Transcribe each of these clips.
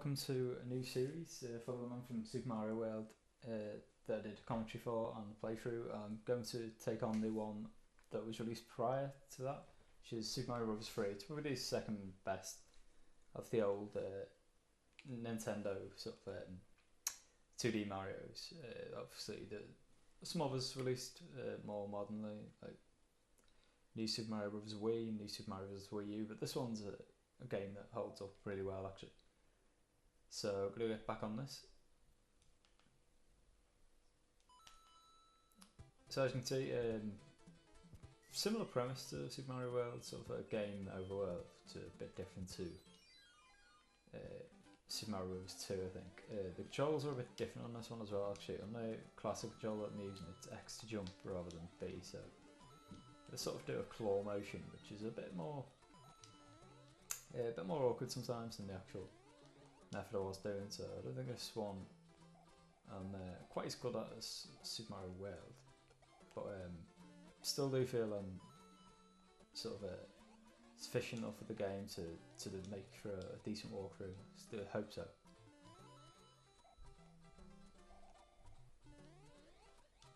welcome to a new series following on from Super Mario World that I did a commentary for on the playthrough. I'm going to take on the one that was released prior to that, which is Super Mario Bros. 3. It's probably the second best of the old Nintendo sort of 2D Marios. Obviously, some others released more modernly, like New Super Mario Bros. Wii, New Super Mario Bros. Wii U, but this one's a game that holds up really well actually. So I'm going to get back on this. So as you can see, similar premise to Super Mario World, sort of a game overworld, it's a bit different to Super Mario Bros. 2 I think. The controls are a bit different on this one as well actually. On the classic controller that I'm using, it's X to jump rather than B, so they sort of do a claw motion, which is a bit more awkward sometimes than the actual method I was doing, so I don't think this one I'm quite as good at as Super Mario World, but still do feel I'm sort of sufficient enough of the game to make for a decent walkthrough. Still hope so.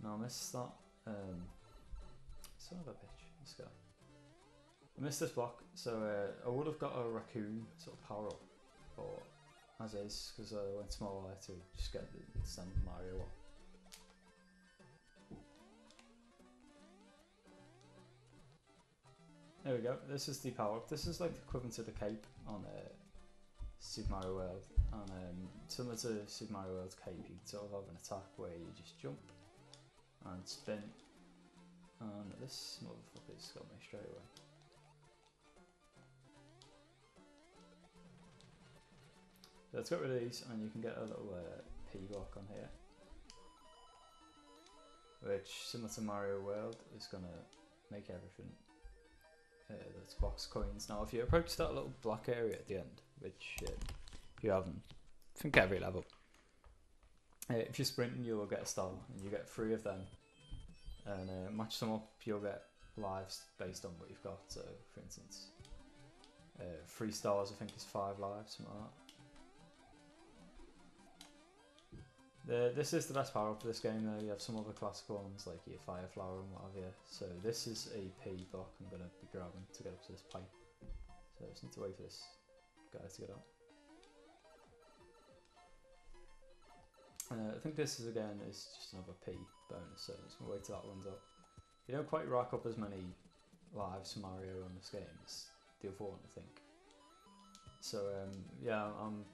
Now I missed that. Son of a bitch, this guy. I missed this block, so I would have got a raccoon sort of power up, but as is, because I went smaller to just get the standard Mario one. There we go, this is the power up. This is like the equivalent to the cape on Super Mario World, and similar to Super Mario World's cape, you can sort of have an attack where you just jump and spin, and this motherfucker's got me straight away. So let's get rid of these, and you can get a little P block on here, which, similar to Mario World, is going to make everything that's box coins. Now if you approach that little black area at the end, which you haven't, I think every level, if you're sprinting you'll get a star, and you get 3 of them, and match them up, you'll get lives based on what you've got. So for instance, 3 stars I think is 5 lives, something like that. This is the best power up for this game though. You have some other classical ones like your Fire Flower and what have you. So this is a P block I'm going to be grabbing to get up to this pipe. So I just need to wait for this guy to get up. I think this is again is just another P bonus, so I'm just going to wait till that one's up. You don't quite rack up as many lives for Mario on this game as the other one I think. So yeah, I'm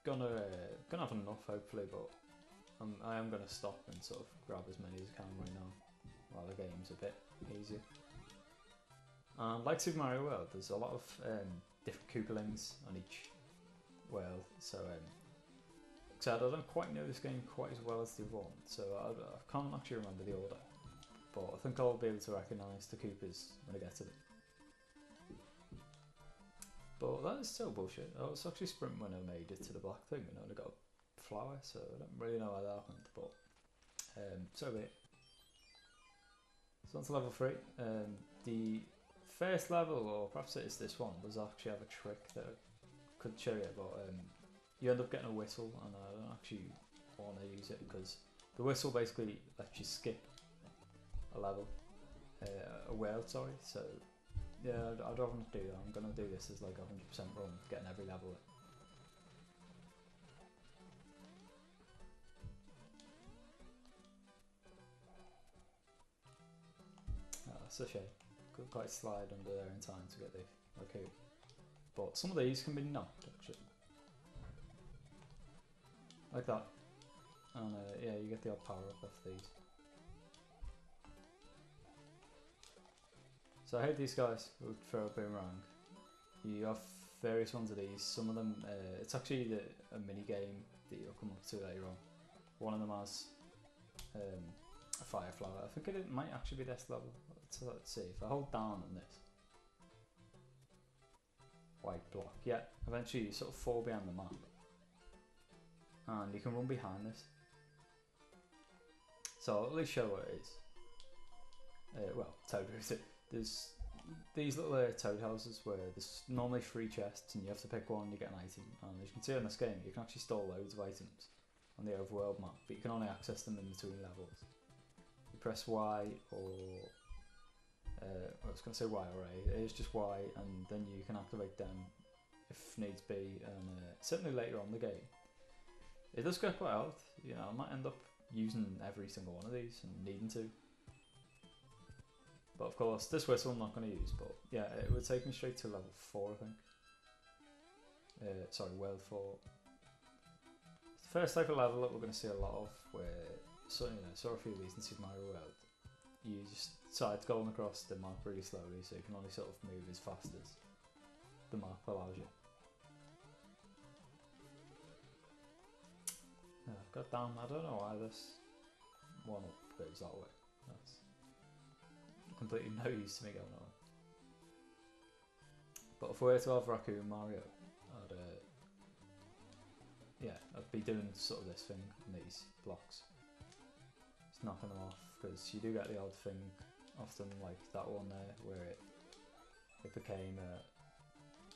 gonna have enough hopefully, but I am gonna stop and sort of grab as many as I can right now while the game's a bit easier. And like Super Mario World, there's a lot of different Koopalings on each world, so I don't quite know this game quite as well as the other one, so I can't actually remember the order, but I think I'll be able to recognise the Koopas when I get to them. But that is so bullshit. I was actually sprinting when I made it to the black thing and I only got a flower, so I don't really know how that happened, but so be it. So on to level 3. The first level, or perhaps it is this one, does actually have a trick that I could show you, but you end up getting a whistle, and I don't actually want to use it because the whistle basically lets you skip a level, a world, sorry, so yeah, I'd rather not do that. I'm going to do this as like a 100% run, getting every level in. Oh, that's a shame. Could quite slide under there in time to get the raccoon. But some of these can be knocked actually. Like that. And yeah, you get the odd power up off these. So I hate these guys who throw a boomerang. You have various ones of these. Some of them, it's actually a mini game that you'll come up to later on. One of them has a fire flower. I think it might actually be this level. Let's see. If I hold down on this white block, yeah, eventually you sort of fall behind the map, and you can run behind this. So I'll at least show what it is. Well, Toad is it. There's these little toad houses where there's normally 3 chests and you have to pick one, you get an item. And as you can see on this game, you can actually store loads of items on the overworld map, but you can only access them in between levels. You press Y or I was going to say Y or A. It is just Y, and then you can activate them if needs be. And certainly later on in the game, it does get quite hard. You know, I might end up using every single one of these and needing to. But of course, this whistle I'm not going to use. But yeah, it would take me straight to level 4, I think. Sorry, world 4. The first type of level that we're going to see a lot of, where saw a few of these in Super Mario World. You just side going across the map really slowly, so you can only sort of move as fast as the map allows you. God damn, I don't know why this one up goes that way. That's completely no use to me going on. But if we were to have Raccoon Mario, I'd be doing sort of this thing in these blocks. Just knocking them off, because you do get the odd thing often, like that one there, where it became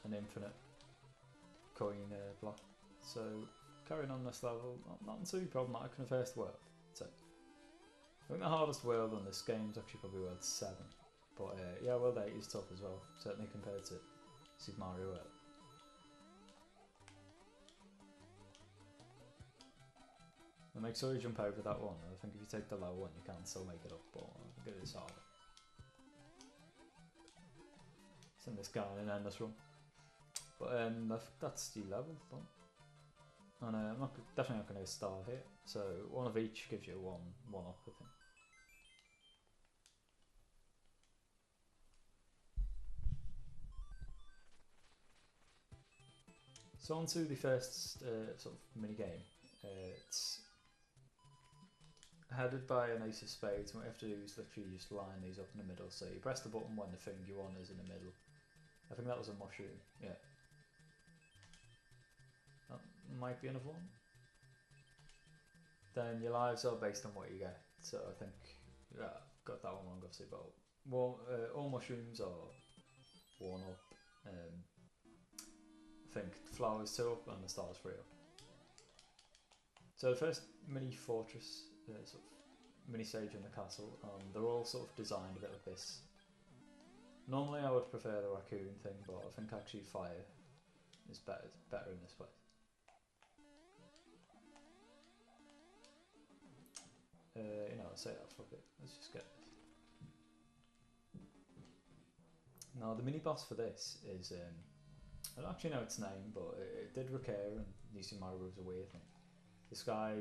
an infinite coin block. So carrying on this level, not too problematic in the first world. So I think the hardest world on this game is actually probably World 7. But yeah, World 8 is tough as well, certainly compared to Super Mario World. And make sure you jump over that one. I think if you take the low one, you can still make it up, but I think it is harder. Send this guy in and end this run. But that's the level done. And I'm definitely not going to start here. So one of each gives you one up, I think. So on to the first sort of mini game. It's headed by an ace of spades, and what you have to do is literally just line these up in the middle. So you press the button when the thing you want is in the middle. I think that was a mushroom, yeah. That might be another one. Then your lives are based on what you get. So I think, yeah, got that one wrong obviously, but all mushrooms are 1 up. I think flowers 2 up and the stars 3 up. So the first mini fortress, sort of mini stage in the castle, they're all sort of designed a bit like this. Normally I would prefer the raccoon thing, but I think actually fire is better in this place. I'll say that for a bit. Let's just get this. Now the mini boss for this is, I don't actually know its name, but it did recur in New Super Mario Bros. A weird thing. This guy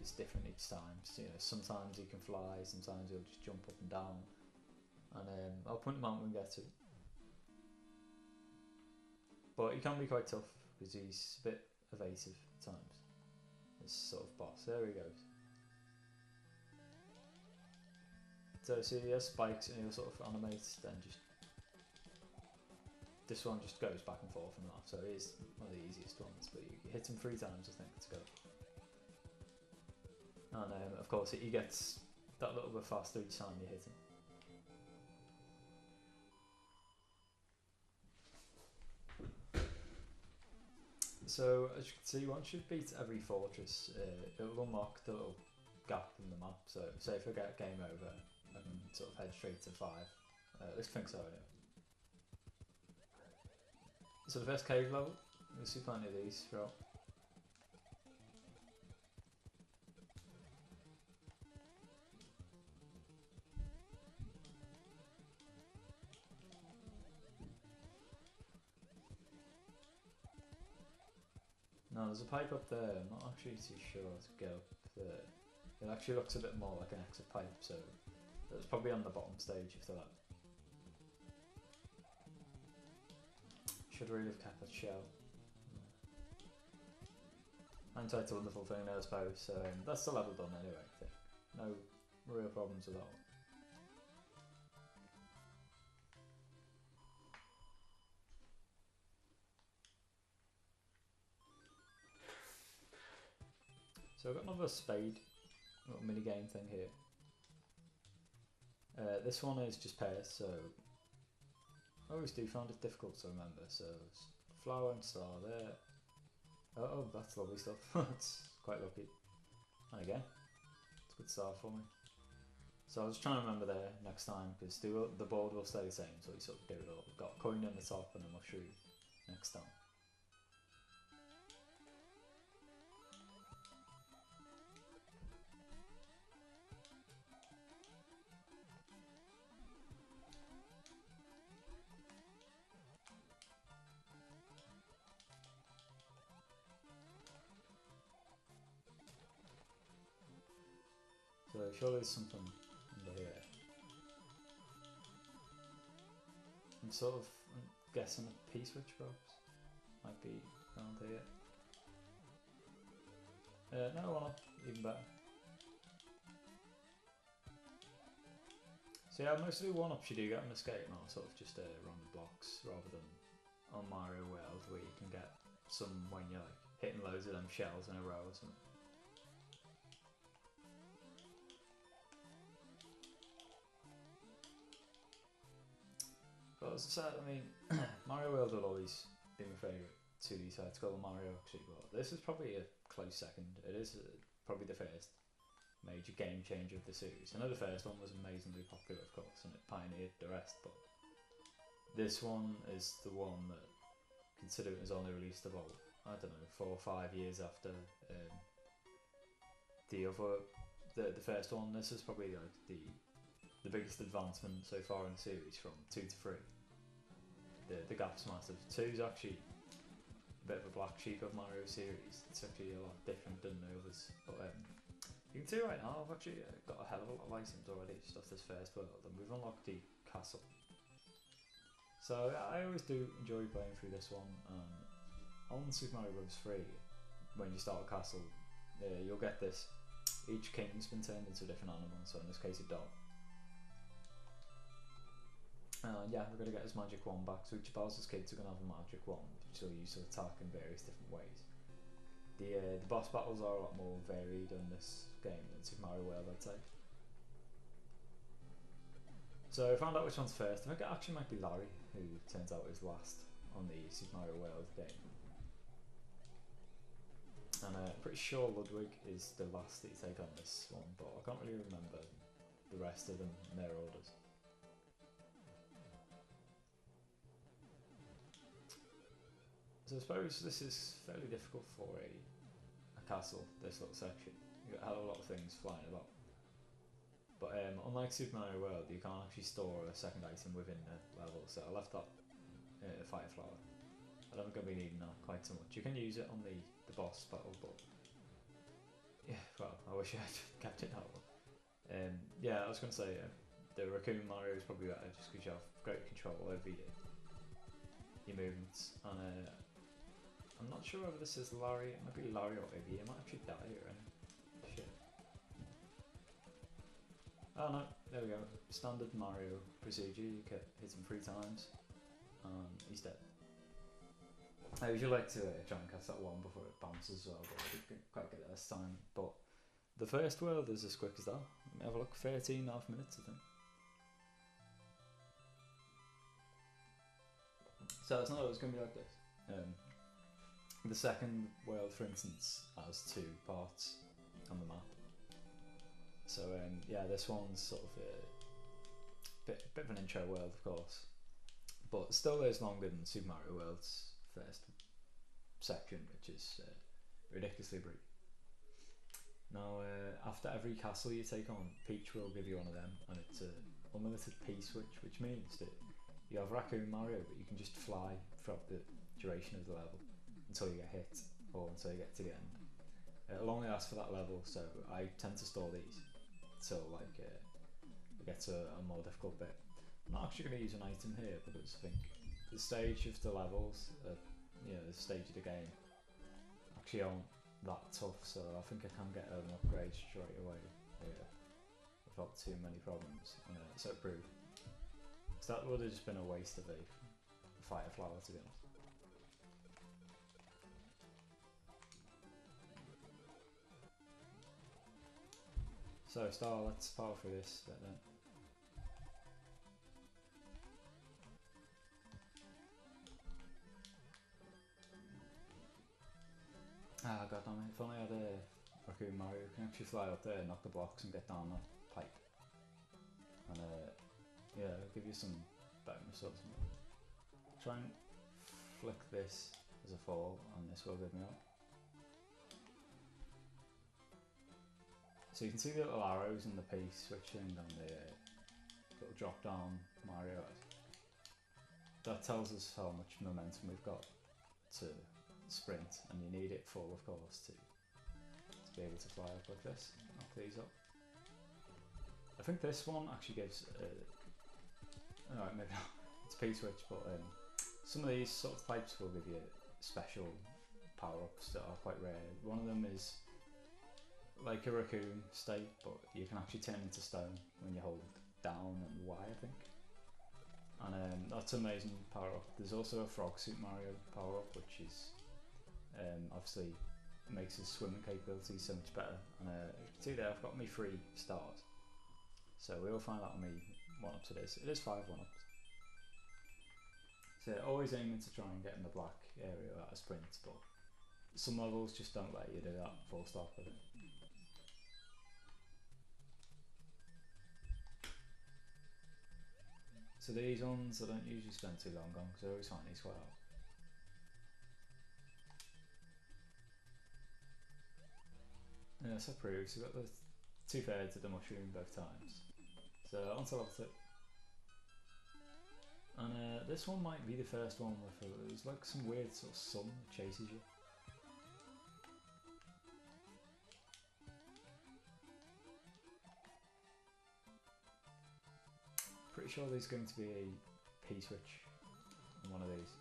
is different each time. So, sometimes he can fly, sometimes he'll just jump up and down. And I'll point him out when we get to it. But he can be quite tough because he's a bit evasive at times. This sort of boss. There he goes. So see, he has spikes and he'll sort of animate, then just this one just goes back and forth and that. So it is one of the easiest ones, but you hit him 3 times I think to go. And of course he gets that little bit faster each time you hit him. So as you can see, once you've beat every fortress, it'll unlock the little gap in the map. So say if I get game over, I can sort of head straight to 5. At least I think so anyway. So the first cave level, you'll see plenty of these throughout. Now there's a pipe up there, I'm not actually too sure how to get up there. It actually looks a bit more like an exit pipe, so it's probably on the bottom stage after that. Should really have kept that shell. Hindsight's a wonderful thing, I suppose. So that's the level done anyway, I think. No real problems with that one. So I've got another spade, little mini game thing here. This one is just pairs, so I always do find it difficult to remember. So it's flower and star there. Oh, that's lovely stuff. That's quite lucky. And again, it's a good start for me. So I was trying to remember there next time because the board will stay the same. So you sort of do it all. We've got a coin on the top and a mushroom next time. So surely there's something under here. I'm sort of guessing a P-switch perhaps. Might be around here. No, why not? Even better. So yeah, most of the one-ups you do get on Escape now sort of just run the blocks rather than on Mario World where you can get some when you're like hitting loads of them shells in a row or something. But as I said, I mean, Mario World will always be my favourite 2D side scroller Mario actually, but this is probably a close second. It is probably the first major game changer of the series. I know the first one was amazingly popular, of course, and it pioneered the rest, but this one is the one that, considering it was only released about, I don't know, 4 or 5 years after the first one, this is probably like the biggest advancement so far in the series from 2 to 3. The gap's massive. 2 is actually a bit of a black sheep of Mario series. It's actually a lot different than the others. But you can see right now I've actually got a hell of a lot of items already just off this first world, and we've unlocked the castle. So I always do enjoy playing through this one. On Super Mario Bros. 3, when you start a castle, you'll get this. Each king's been turned into a different animal, so in this case a dog. Yeah, we're going to get his magic wand back, so each Bowser's kids are going to have a magic wand, which they'll use to attack in various different ways. The boss battles are a lot more varied in this game than Super Mario World, I'd say. So I found out which one's first. I think it actually might be Larry, who turns out is last on the Super Mario World game. And I'm pretty sure Ludwig is the last that you take on this one, but I can't really remember the rest of them in their orders. So I suppose this is fairly difficult for a castle, this little section. You got a lot of things flying about. But unlike Super Mario World, you can't actually store a second item within the level, so I left that Fire Flower. I don't think I'll be needing that quite so much. You can use it on the boss battle, but yeah, well, I wish I had kept it that one. Yeah, I was going to say the Raccoon Mario is probably better just because you have great control over your movements. And I'm not sure whether this is Larry. It might be Larry or Iggy. It might actually die here. Shit. Oh no, there we go. Standard Mario procedure. You can hit him 3 times. He's dead. I usually like to try and cast that one before it bounces as well, but I didn't quite get it this time. But the first world is as quick as that. Let me have a look. 13.5 minutes, I think. So it's not always going to be like this. The second world, for instance, has 2 parts on the map. So yeah, this one's sort of a bit of an intro world, of course, but still is longer than Super Mario World's first section, which is ridiculously brief. Now, after every castle you take on, Peach will give you one of them, and it's an unlimited P-switch, which means that you have Raccoon Mario, but you can just fly throughout the duration of the level until you get hit or until you get to the end. It'll only last for that level, so I tend to store these till like it gets a more difficult bit. I'm not actually going to use an item here because I think the stage of the levels, the stage of the game, actually aren't that tough, so I think I can get an upgrade straight away here without too many problems. So prove. So that would have just been a waste of a Fire Flower, to be honest. So Star, let's power through this bit then. god damn it, if only I had a Raccoon Mario, you can actually fly up there, knock the blocks and get down that pipe. And yeah, it'll give you some bonus or something. Try and flick this as a fall, and this will give me up. So you can see the little arrows in the P switching on the little drop down Mario. That tells us how much momentum we've got to sprint, and you need it full, of course, to be able to fly up like this. Knock these up. I think this one actually gives. Alright, maybe not. It's P switch, but some of these sort of pipes will give you special power-ups that are quite rare. One of them is like a raccoon state, but you can actually turn into stone when you hold down and Y, I think. And that's an amazing power-up. There's also a Frog Suit Mario power-up, which is obviously makes his swimming capabilities so much better. And you can see there I've got me 3 stars. So we'll find out how many 1-ups it is. It is 5 1-ups. So always aiming to try and get in the black area at a sprint, but some levels just don't let you do that full stop with it. So these ones I don't usually spend too long on because I always find these quite hard. Yeah, so proves we've got the 2/3 of the mushroom both times. So on to level 2. And this one might be the first one where there's like some weird sort of sun that chases you. Pretty sure there's going to be a P switch on one of these.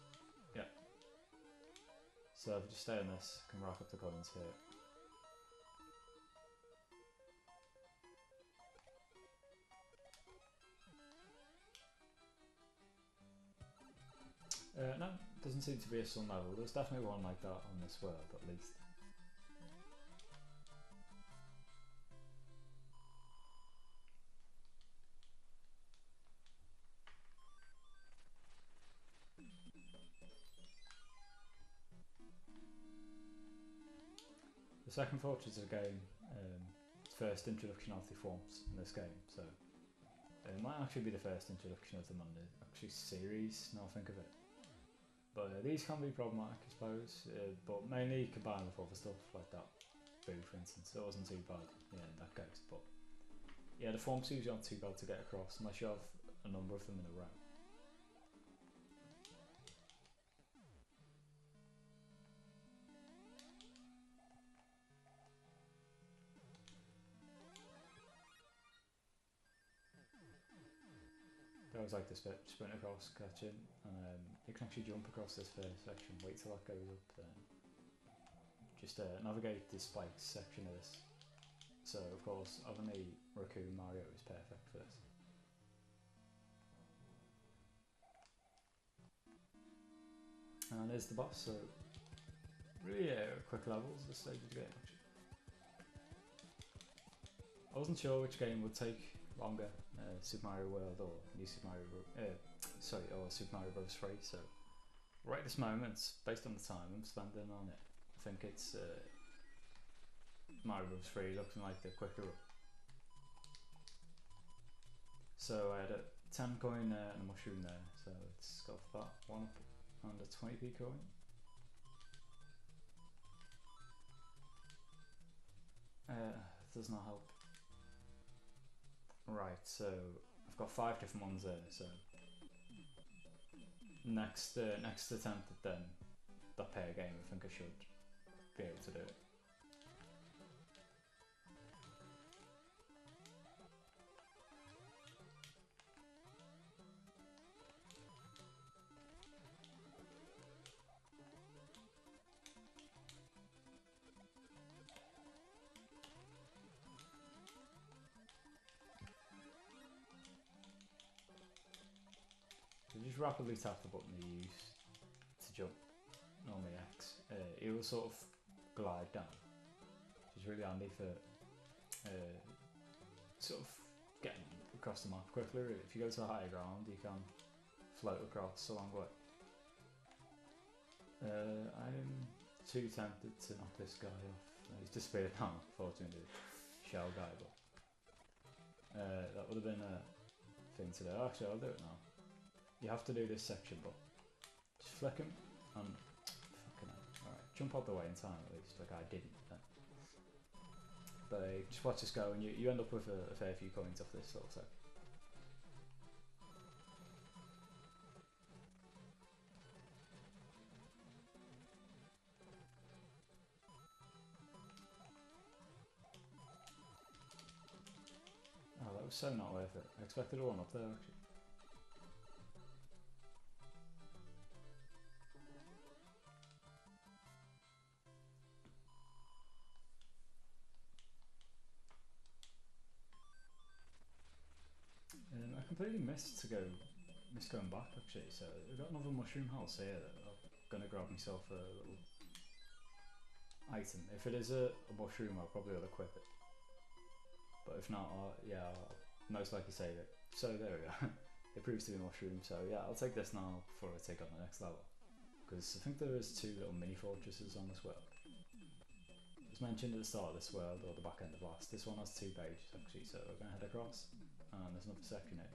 Yep. So if I just stay on this, I can rack up the coins here. No, doesn't seem to be a sun level. There's definitely one like that on this world, at least. The second fortress of the game, first introduction of the forms in this game, so it might actually be the first introduction of them on the actually series, now I think of it. But these can be problematic, I suppose, but mainly combined with other stuff like that. Boo, for instance, it wasn't too bad in that case, but yeah, the form twos aren't too bad to get across unless you have a number of them in a row. I always like this bit, sprint across, catch in, and you can actually jump across this first section, wait till that goes up, then just navigate the spikes section of this. So of course having a Raccoon Mario is perfect for this. And there's the boss, so really quick levels this stage of the game actually. I wasn't sure which game would take longer, Super Mario World or New Super Mario, or Super Mario Bros. 3. So right this moment, based on the time I'm spending on it, I think it's Mario Bros. 3 looking like the quicker run. So I had a 10 coin there and a mushroom there, so let's go for that. 1 up and a 20p coin. Does not help. Right, so I've got 5 different ones there, so next attempt at that pair game, I think I should be able to do it. Just rapidly tap the button you use to jump, normally X. It will sort of glide down, which is really handy for sort of getting across the map quickly. Really. If you go to a higher ground, you can float across a long way. I'm too tempted to knock this guy off. He's disappeared now, fortunately. Shell guy, but that would have been a thing to do. Actually, I'll do it now. You have to do this section, but just flick him and fucking hell. Alright, jump out the way in time at least, like I didn't then. But just watch this go, and you end up with a fair few coins off this little section. Oh, that was so not worth it. I expected a one up there actually. I completely missed going back actually, so I've got another mushroom house here that I'm gonna grab myself a little item. If it is a mushroom, I'll probably equip it. But if not, I'll most likely save it. So there we go. It proves to be a mushroom, so yeah, I'll take this now before I take on the next level. Because I think there is 2 little mini fortresses on this world. As mentioned at the start of this world, or the back end of last, this one has 2 pages actually, so we're going to head across. And there's another section here.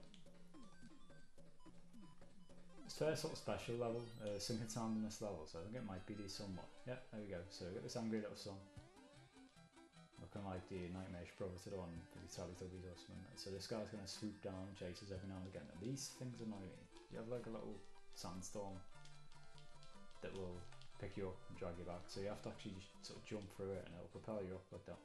It's first sort of special level, sinking sound in this level, so I think it might be the sunlight. Yeah, there we go. So we get this angry little sun. Looking like the Nightmare brother to the one for the Teletubbies or something. So this guy's going to swoop down and chase us every now and again. And these things annoy me. You have like a little sandstorm that will pick you up and drag you back. So you have to actually just sort of jump through it and it'll propel you up like that.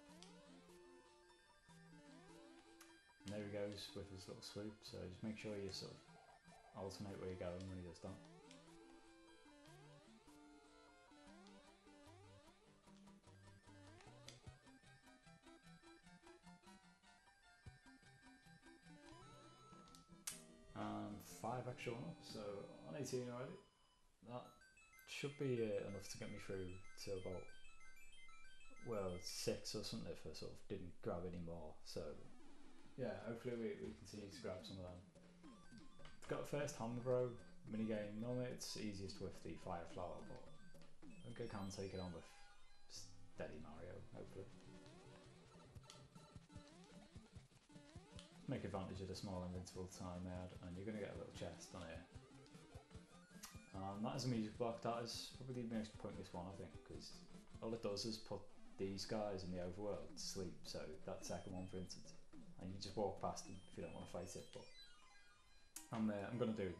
And there he goes with his little swoop. So just make sure you sort of alternate where you're going when he does that. And 5 extra on, so on 18 already. That should be enough to get me through to about, well, 6 or something if I sort of didn't grab any more. So yeah, hopefully we continue to grab some of them. It's got a first hammer bro minigame. Normally it's easiest with the fire flower, but I think I can take it on with Steady Mario, hopefully. Make advantage of the small invincible time they had, and you're going to get a little chest on here. That is a music block. That is probably the most pointless one, I think, because all it does is put these guys in the overworld to sleep. So that second one, for instance, and you just walk past them if you don't want to fight it. But I'm going to do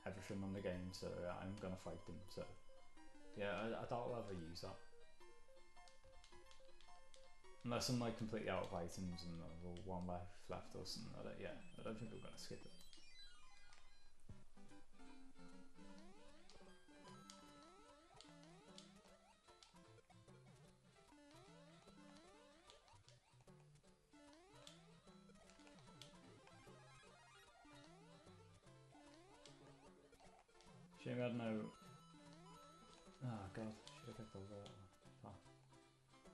everything on the game, so I'm going to fight them. So yeah, I doubt I'll ever use that. Unless I'm like completely out of items and I've one life left or something like that, yeah, I don't think I'm going to skip it. Shame I had no... Oh god, should have picked over that one. Oh.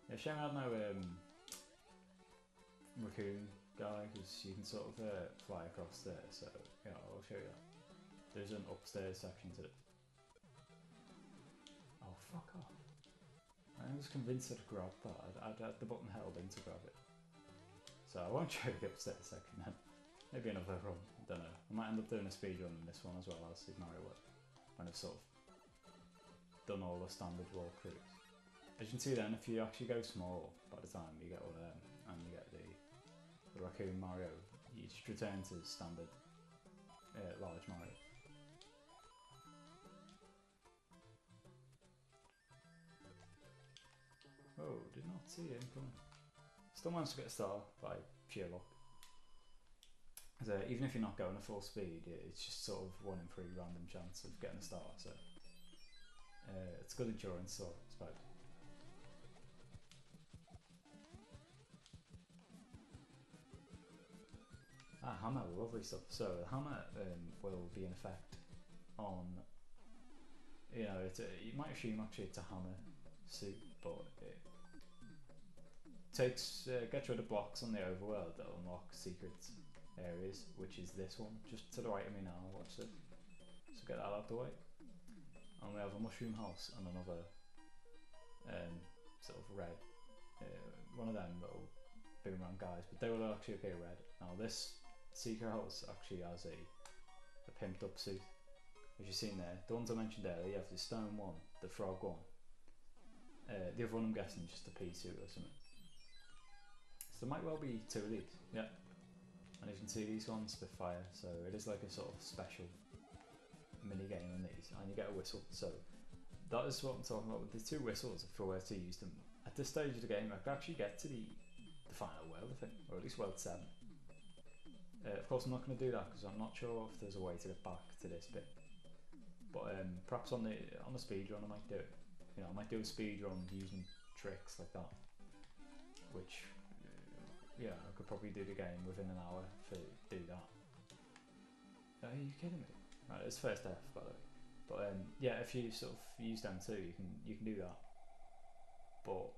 Yeah, shame I had no raccoon guy, because you can sort of fly across there, so yeah, I'll show you that. There's an upstairs section to it. Oh, fuck off. I was convinced I'd grab that. I'd had the button held in to grab it. So I won't show you the upstairs section then. Maybe another run, I don't know. I might end up doing a speed run in this one as well as Super Mario World, when I've sort of done all the standard walkthroughs. As you can see then, if you actually go small by the time you get all of them, and you get the Raccoon Mario, you just return to standard large Mario. Oh, did not see him coming. Still managed to get a star by sheer luck. So even if you're not going at full speed, it's just sort of 1 in 3 random chance of getting a star, so it's good endurance, so it's bad. Hammer, lovely stuff. So the hammer will be in effect on, you know, you might assume actually it's a hammer suit, but it takes gets rid of blocks on the overworld that unlock secret areas, which is this one just to the right of me now. Watch it. So get that out of the way, and we have a mushroom house and another sort of red, one of them little boomerang guys, but they will actually appear red. Now this secret house actually has a pimped up suit, as you've seen there. The ones I mentioned earlier, you have the stone one, the frog one. The other one I'm guessing is just a pea suit or something. So there might well be two of these, yeah. And you can see these ones Spitfire, so it is like a sort of special mini game on these, and you get a whistle. So that is what I'm talking about with the two whistles. If I were to use them at this stage of the game, I could actually get to the final world, I think, or at least world 7. Of course, I'm not going to do that because I'm not sure if there's a way to get back to this bit. But perhaps on the speed run, I might do it. You know, I might do a speed run using tricks like that, which yeah, I could probably do the game within an hour to do that. Are you kidding me? Right, it's first F by the way. But yeah, if you sort of use them too, you can do that. But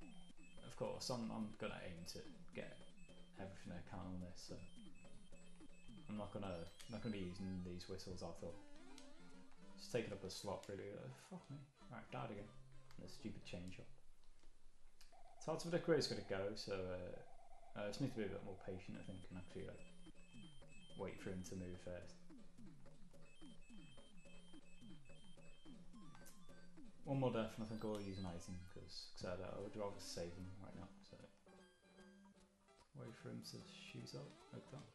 of course, I'm gonna aim to get everything I can on this. So I'm not gonna be using these whistles. I thought it's taking up a slot really. Fuck me. Right, died again. The stupid chain shot. It's hard to predict where it's gonna go. So I just need to be a bit more patient, I think, and actually like wait for him to move first. One more death and I think I'll use an item because I would rather save him right now. So wait for him to shoot up like that.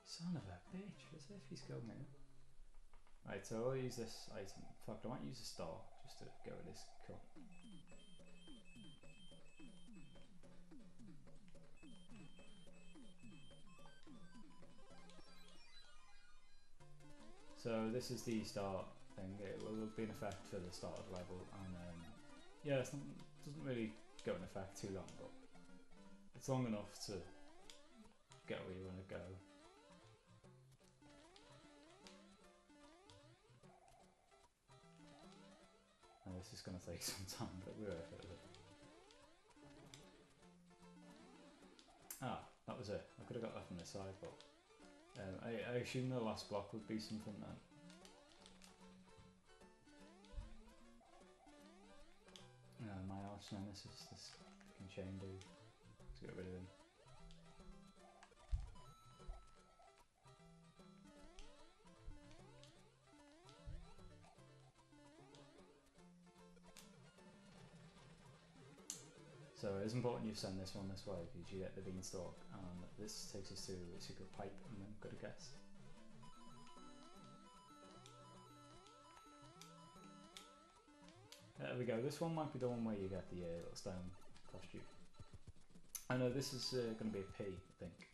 Son of a bitch, as if he's going in. Right, so I'll use this item. In fact, I might use a star just to go with this cunt. So this is the start thing. It will be in effect for the start of the level, and yeah, it doesn't really go in effect too long, but it's long enough to get where you want to go. And this is going to take some time, but we're worth it. Ah, that was it. I could have got that from this side, but I assume the last block would be something then. My arch nemesis, this fucking chain dude. Let's get rid of him. So it's important you send this one this way because you get the beanstalk, and this takes us to a secret pipe, and then got a guess. There we go. This one might be the one where you get the little stone costume. I know this is going to be a P, I think.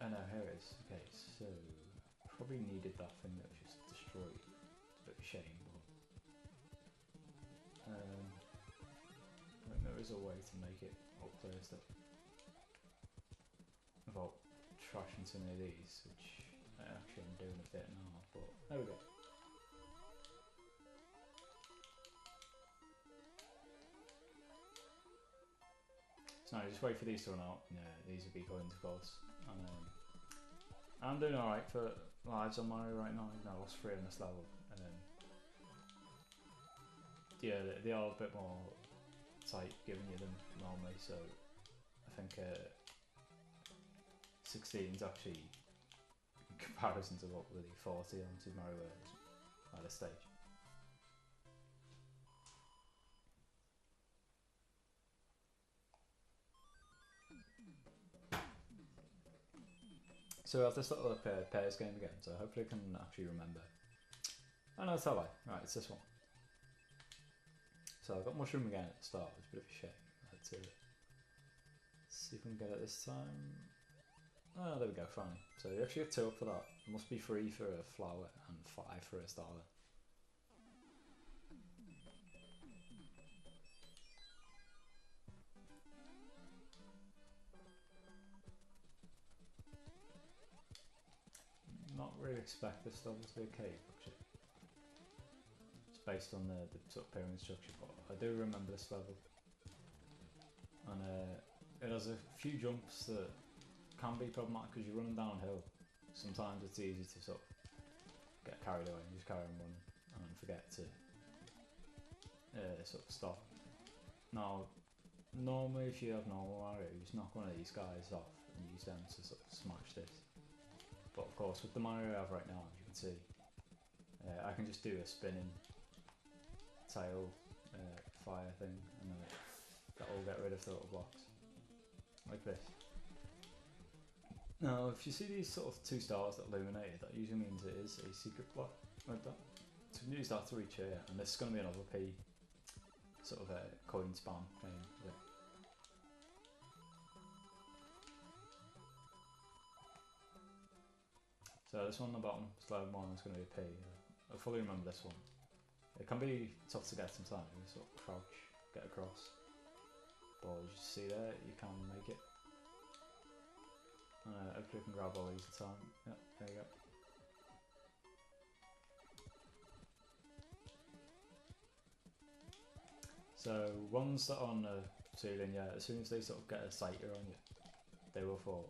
Oh no, here it is. Okay, so probably needed that thing that was just destroyed. It's a bit of a shame, but I think there is a way to make it all clear stuff without trashing too many of these, which actually I'm doing a bit now, but there we go. So now just wait for these to run out. Yeah, these would be coins of course. And I'm doing alright for lives on Mario right now. I lost 3 on this level. Yeah, they are a bit more tight giving you them normally, so I think 16 is actually in comparison to what really 40 on Super Mario World at this stage. So I have this little pairs game again, so hopefully I can actually remember. Oh no, it's that way. Right, it's this one. So I got mushroom again at the start, it's a bit of a shame. Let's see if we can get it this time. Oh, there we go, finally. So you actually have 2 up for that. It must be 3 for a flower and 5 for a starter. Not really expect this level to be a cave, actually. It's based on the sort of pyramid structure, but I do remember this level. And it has a few jumps that can be problematic because you're running downhill. Sometimes it's easy to sort of get carried away and just carry on running and forget to sort of stop. Now, normally if you have normal Mario, you just knock one of these guys off and use them to sort of smash this. But of course, with the Mario I have right now, as you can see, I can just do a spinning tail fire thing, and then that will get rid of the little blocks, like this. Now, if you see these sort of 2 stars that illuminated, that usually means it is a secret block, like that. So we can use that to reach here, and this is going to be another P, sort of a coin spam thing. Yeah. So this one on the bottom, slide 1, is going to be a P. I fully remember this one. It can be tough to get sometimes, you sort of crouch, get across. But as you see there, you can make it. Hopefully you can grab all these at a time. Yeah, there you go. So ones that are on the ceiling, yeah, as soon as they sort of get a sighter on you, they will fall.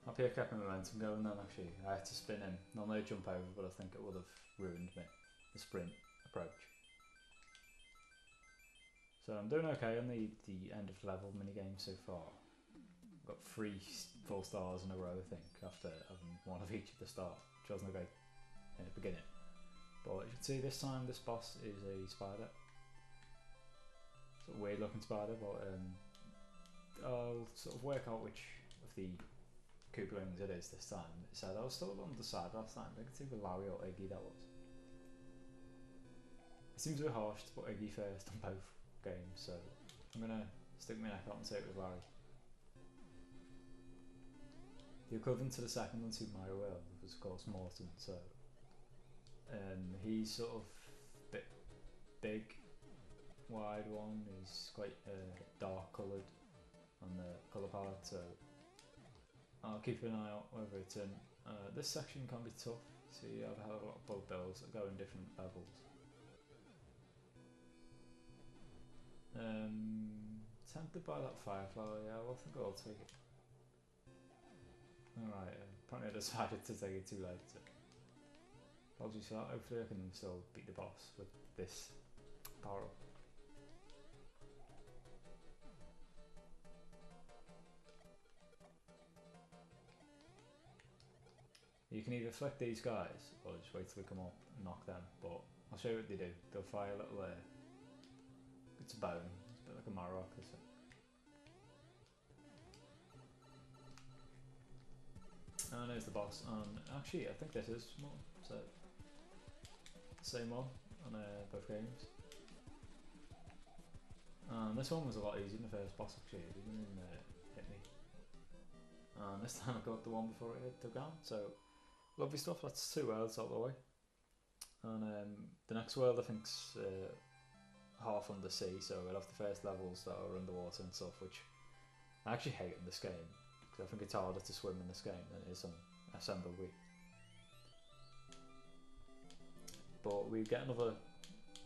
Up here kept my momentum going then actually. I had to spin him. Normally I jump over, but I think it would have ruined me, the sprint approach. So I'm doing okay on the end of level minigame so far. I've got 3 full stars in a row I think, after having one of each at the start, which wasn't great in the beginning. But you can see this time this boss is a spider. Sort of weird looking spider, but I'll sort of work out which of the Koopalings it is this time. It said I was still on the side last time. I can see with Larry or Iggy that was. It seems a bit harsh to put Iggy first on both games, so I'm gonna stick my neck out and say it with Larry. The equivalent to the second one, Super Mario World, was of course Morton. So he's sort of big, wide one. He's quite dark coloured on the colour palette, so I'll keep an eye out whether it's in. This section can be tough, so you have a hell of a lot of bug bills that go in different levels. Tempted by that Fireflower, yeah, well, I think I'll take it. Alright, apparently I decided to take it too late. So. Apologies for that, hopefully I can still beat the boss with this power up. You can either flick these guys or just wait till they come up and knock them, but I'll show you what they do. They'll fire a little it's a bone, it's a bit like a Marrock, this thing. And there's the boss, and actually I think this is more, so same one on both games. And this one was a lot easier than the first boss actually, it didn't even hit me. And this time I got the one before it took down, so lovely stuff. That's 2 worlds out of the way. And the next world I think's half under sea, so we'll have the first levels that are underwater and stuff, which I actually hate in this game, because I think it's harder to swim in this game than it is on Assemble Wii. But we get another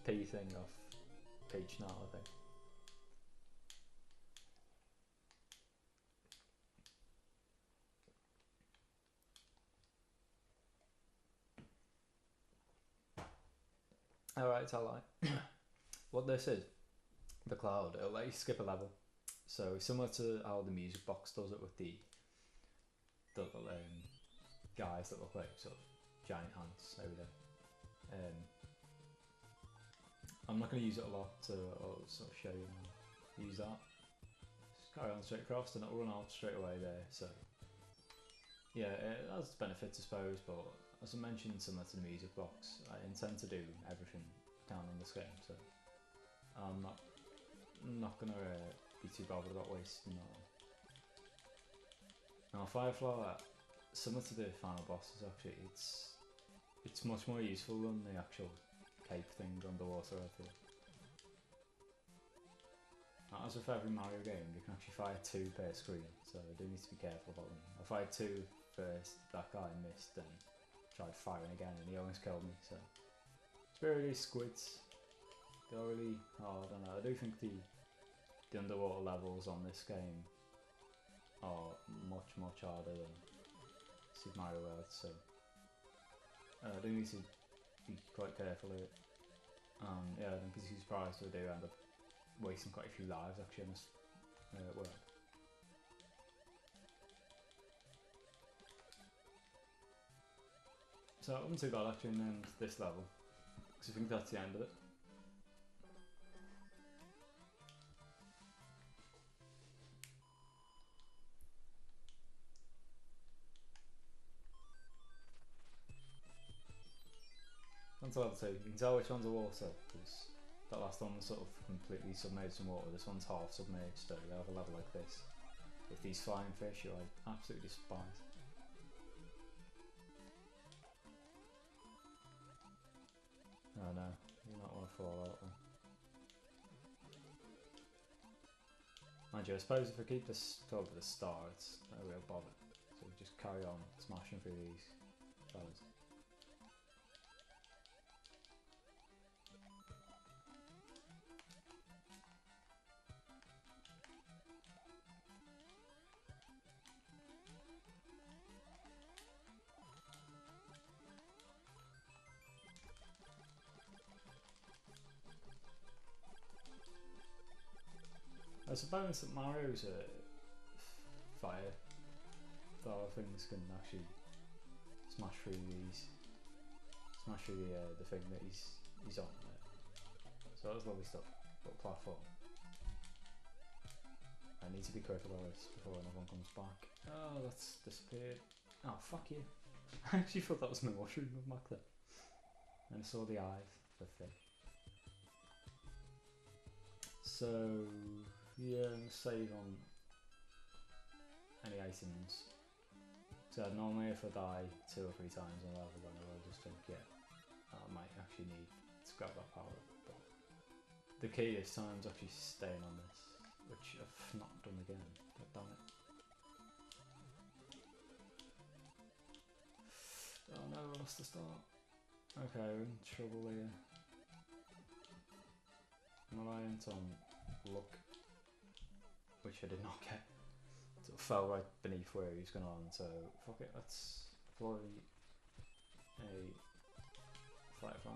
P thing off Peach now, I think. Alright, it's alright. What this is, the cloud, it'll let you skip a level. So similar to how the music box does it with the little guys that look like sort of giant ants over there. I'm not going to use it a lot, so I'll sort of show you how to use that. Just carry on straight across and it'll run out straight away there, so yeah, it has benefits I suppose, but as I mentioned, similar to the music box, I intend to do everything down in this game, so I'm not going to be too bothered about wasting that. Now Fireflower, similar to the final bosses actually, it's much more useful than the actual cape thing underwater I feel. Now, as with every Mario game, you can actually fire 2 per screen, so I do need to be careful about them. I fired 2 first, that guy missed, and tried firing again and he almost killed me, so. Spirited squids. they're really hard. I do think the underwater levels on this game are much harder than Super Mario World, so I do need to be quite careful of it. Yeah, I think as you surprised, I do end up wasting quite a few lives actually on this world. So I wasn't too bad actually in this level, because I think that's the end of it. That's all I'd say. You can tell which one's a water, because that last one was sort of completely submerged in water. This one's half submerged, so you have a level like this. If these flying fish, I absolutely despise. Oh no, you might want to fall out then. Mind you, I suppose if I keep this top at the start, it's no real bother. So we just carry on smashing through these fellas. I suppose that Mario's fire things can actually smash through the thing that he's on there. So that's lovely stuff. Little platform. I need to be quick about this before another one comes back. Oh, that's disappeared. Oh, fuck you. I actually thought that was my mushroom back there. And I saw the eye for fish. So yeah, I'm gonna save on any items. So normally if I die 2 or 3 times in a level, then I will just think, yeah, I might actually need to grab that power up. But the key this time is actually staying on this, which I've not done again. God damn it. Oh no, I lost the start. Okay, we're in trouble here. I'm reliant on luck, which I did not get. Sort of fell right beneath where he was going on, so fuck it, let's deploy a firefly.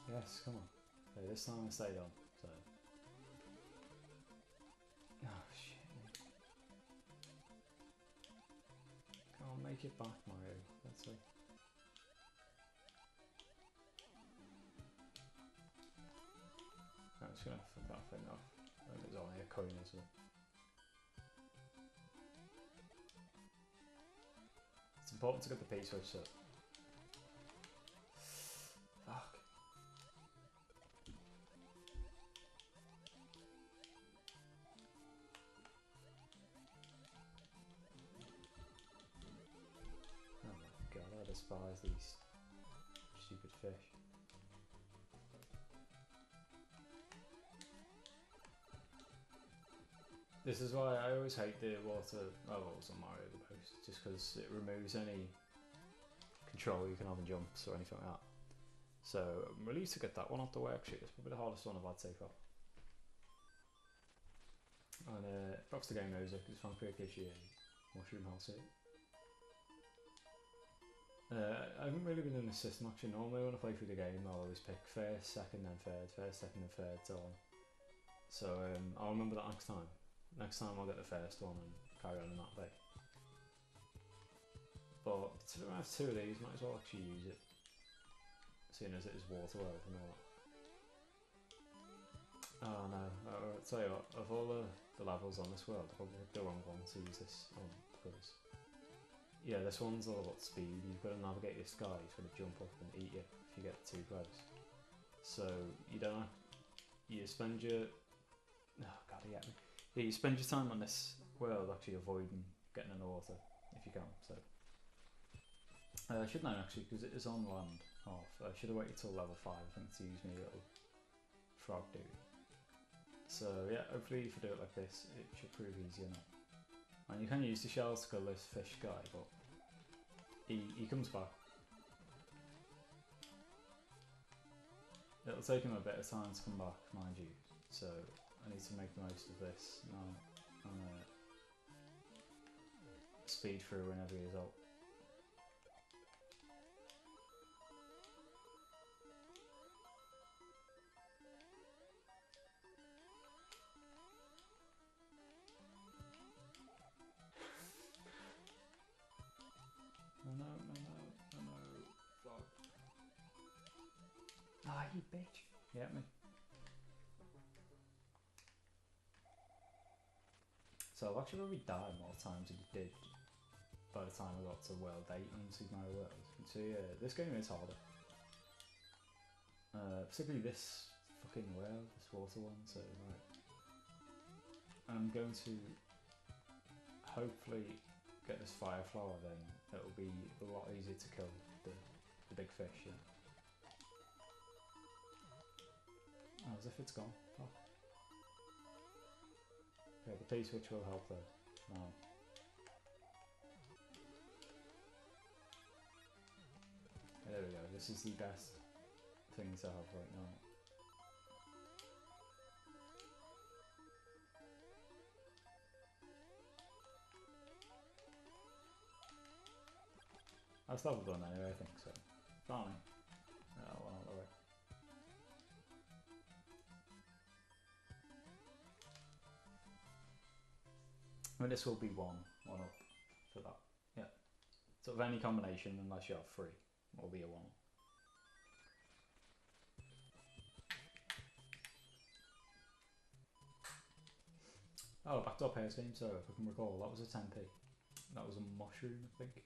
Yes, come on. Okay, this time I stayed on, so. Oh shit. Can't make it back, Mario. That's it. I'm just gonna fuck that thing off. I think there's only a coin as well. It's important to get the P-switch up. Fuck. Oh my god, I despise these stupid fish. This is why I always hate the water levels on Mario the most, just because it removes any control you can have in jumps or anything like that. So I'm relieved to get that one off the way actually. It's probably the hardest one I've had so far. And perhaps the game knows it, because Vampire gives you a mushroom health here. I haven't really been in the system actually. Normally when I play through the game I'll always pick first, second then third, first, second then third, so on. So I'll remember that next time. Next time I'll get the first one and carry on in that way. But considering I have 2 of these, might as well actually use it, seeing as it is water world and all that. Oh no, I'll tell you what, of all the levels on this world, I probably picked the wrong one to use this on, because yeah, this one's all about speed. You've got to navigate this guy, he's going to jump up and eat you if you get too close. So you don't have, you spend your, oh god, he got me. Yeah, you spend your time on this world actually avoiding getting in the water if you can. So I should know actually because it is on land off. I should have waited till level 5 I think to use my little frog dude. So yeah, hopefully if I do it like this it should prove easier now. And you can use the shells to kill this fish guy, but he comes back. It'll take him a bit of time to come back, mind you, so I need to make the most of this now. I'm gonna speed through whenever he's out. No, Flog. Ah, you bitch. You get me? So I've actually already died more times than you did by the time I got to World 8 on Super Mario World. So yeah, this game is harder. Particularly this fucking world, this water one, so right. I'm going to hopefully get this fire flower, then it'll be a lot easier to kill the big fish, yeah. Oh, as if it's gone. Oh. Okay, the P-switch will help though. Now. There we go, this is the best thing to have right now. I've still done anyway, I think so. Fine. No, well, not the way. I mean, this will be one up for that. Yeah. So of any combination, unless you have 3, will be a 1. Oh, back to our pairs game, so if I can recall, that was a 10p. That was a mushroom, I think.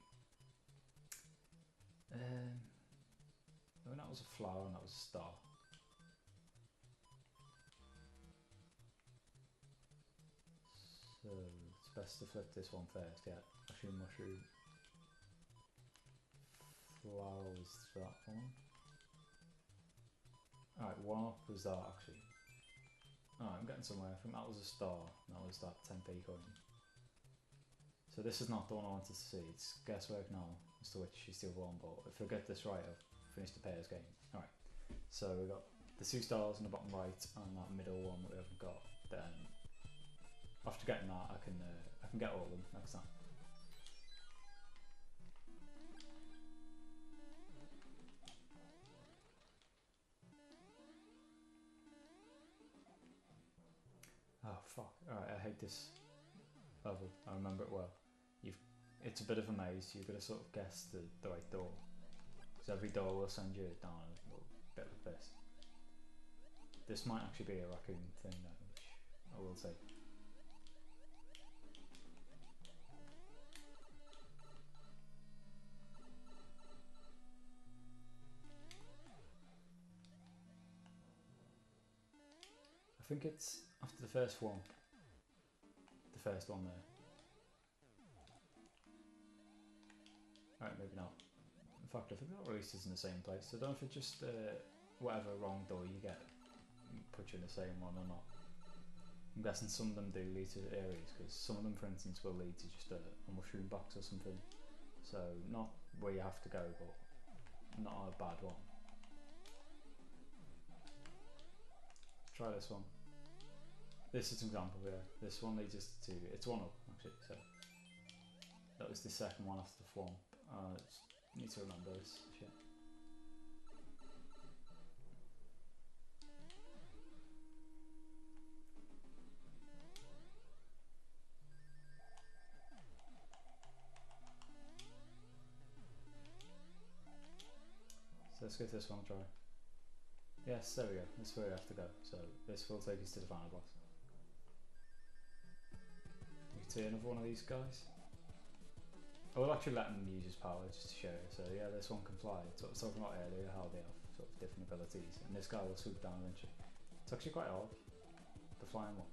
I mean, that was a flower and that was a star. So it's best to flip this one first, yeah. Actually, mushroom. Flower was that one. Alright, 1 up was that actually. Oh, I'm getting somewhere. I think that was a star. That was that 10p coin. So this is not the one I wanted to see. It's guesswork now as to which is the other one. But if I get this right, I've finished the pairs game. Alright. So we've got the 2 stars in the bottom right and that middle one that we haven't got. Then after getting that, I can get all of them next time. Oh fuck! Alright, I hate this level. I remember it well. It's a bit of a maze. You've got to sort of guess the right door. Because every door will send you down a little bit like this. This might actually be a raccoon thing though, which I will say. I think it's after the first one. The first one there. Alright, maybe not. In fact, I think that releases in the same place. So don't know if it just whatever wrong door you get put you in the same one or not. I'm guessing some of them do lead to areas, because some of them, for instance, will lead to just a mushroom box or something. So not where you have to go, but not a bad one. Try this one. This is an example here. This one leads us to, it's 1 up actually, so that was the second one after the swamp. Need to remember this shit. So let's give this one a try. Yes, there we go. This is where we have to go. So this will take us to the final boss. You can see another one of these guys. I will actually let him use his power just to show you. So yeah, this one can fly. It's what I was talking about earlier, how they have sort of different abilities. And this guy will swoop down eventually. It's actually quite odd, the flying one.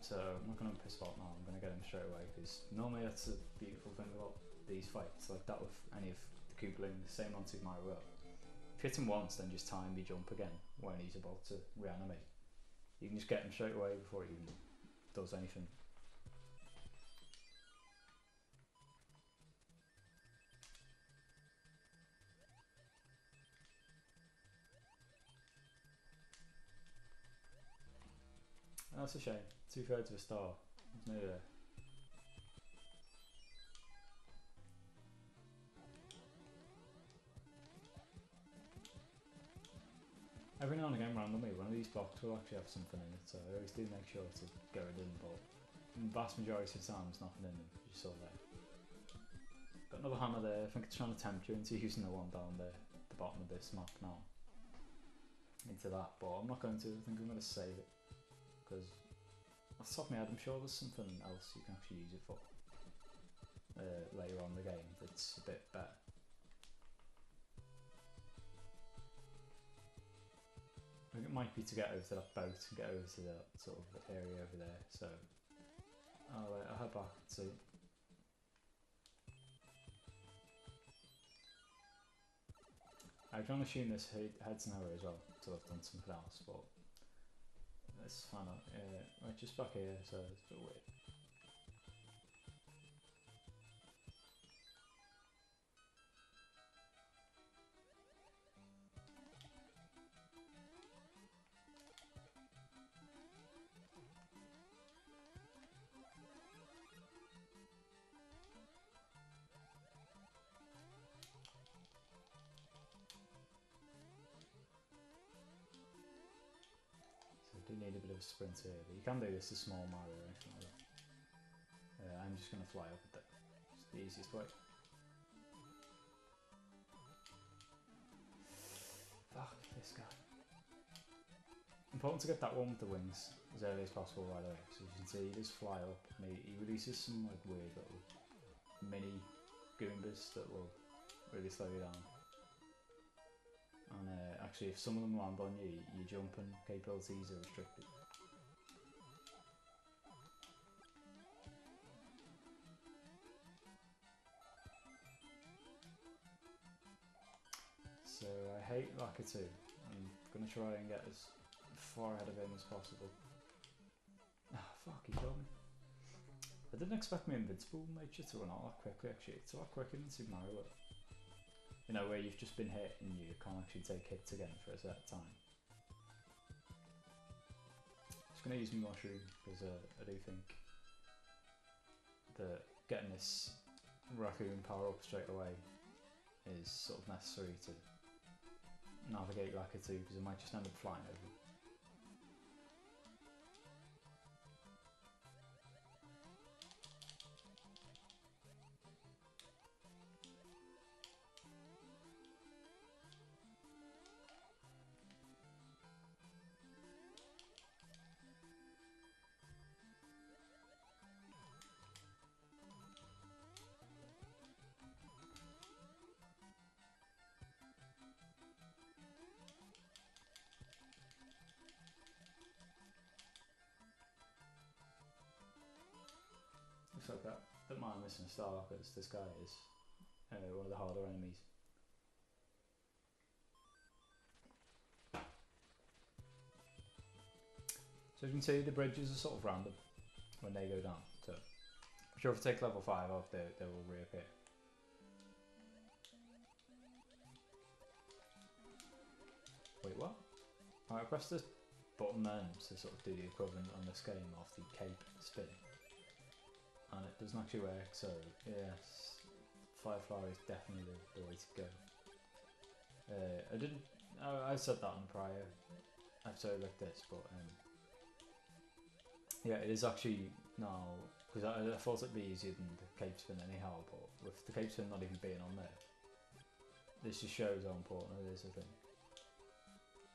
So I'm not going to piss about now, I'm going to get him straight away, because normally that's a beautiful thing about these fights, like that with any of the Koopling, the same on Super Mario World. If you hit him once, then just time your jump again when he's about to reanimate. You can just get him straight away before he even does anything. And that's a shame. 2/3 of a star. There's no there. Every now and again, randomly, one of these blocks will actually have something in it, so I always do make sure to go it in, but the vast majority of the time there's nothing in them, you saw there. Got another hammer there, I think it's trying to tempt you into using the one down there at the bottom of this map now. Into that, but I'm not going to, I think I'm going to save it, because off the top of my head I'm sure there's something else you can actually use it for later on in the game that's a bit better. I think it might be to get over to that boat and get over to that sort of area over there, so I'll head back and see. I can assume this heads nowhere as well, until I've done something else, but let's find out. Right, just back here, so it's a bit weird. Do need a bit of a sprint here, but you can do this to small Mario or anything like that. I'm just going to fly up with it. It's the easiest way. Fuck this guy. Important to get that one with the wings as early as possible right away. So as you can see, he just fly up and he releases some like weird little mini Goombas that will really slow you down. And actually, if some of them land on you, your jumping capabilities are restricted. So I hate Lakitu. I'm gonna try and get as far ahead of him as possible. Ah, fuck, he killed me. I didn't expect my invincible nature to run out that quickly actually. It's a lot quicker than Super Mario World. You know, where you've just been hit and you can't actually take hits again for a set time. Just going to use my mushroom because I do think that getting this raccoon power up straight away is sort of necessary to navigate Lakitu, because I might just end up flying over. Looks like that might have missing a star, because this guy is one of the harder enemies. So as you can see, the bridges are sort of random when they go down. So I'm sure if I take level 5 off, they will reappear. Wait, what? Alright, I pressed this button then to sort of do the equivalent on this game of the cape spin. And it doesn't actually work, so yes, Firefly is definitely the way to go. I said that on a prior episode like this, but yeah, it is actually now, because I thought it'd be easier than the cape spin anyhow, but with the cape spin not even being on there, this just shows how important it is, I think.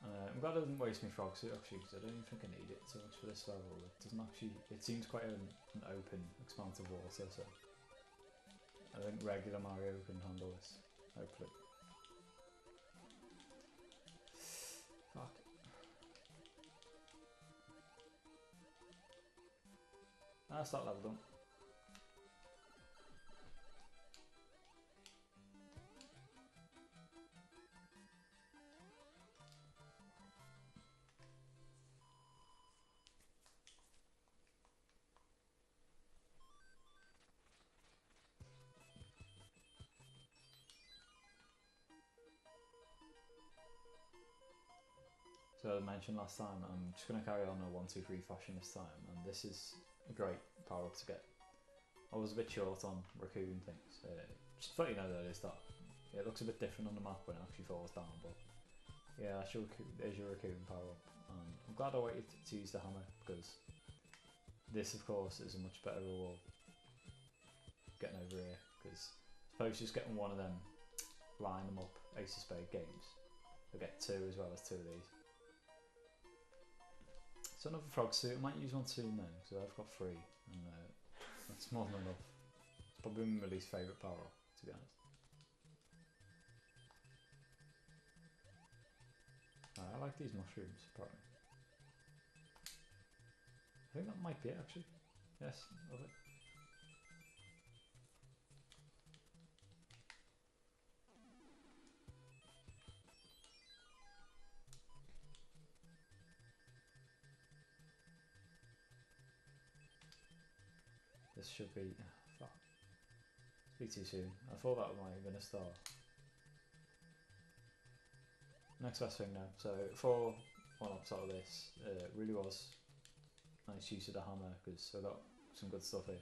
I'm glad I didn't waste my frog suit actually, because I don't even think I need it so much for this level. It doesn't actually, it seems quite an open expanse of water, so I think regular Mario can handle this, hopefully. Fuck. That's that level done. So I mentioned last time, I'm just going to carry on a 1-2-3 fashion this time, and this is a great power up to get. I was a bit short on Raccoon things, just to let you know that it looks a bit different on the map when it actually falls down, but yeah, there's your Raccoon power up. I'm glad I waited to use the hammer, because this of course is a much better reward getting over here, because I suppose just getting one of them, line them up, Ace of Spade games, I'll get 2 as well as 2 of these. So another frog suit, I might use one soon then, because I've got 3, and that's more than enough. It's probably my least favourite power up, to be honest. I like these mushrooms, apparently. I think that might be it actually. Yes, love it. This should be... fuck. Speak too soon. I thought that might have been a star. Next best thing now. So for one upside of this, it really was nice use of the hammer, because I got some good stuff here.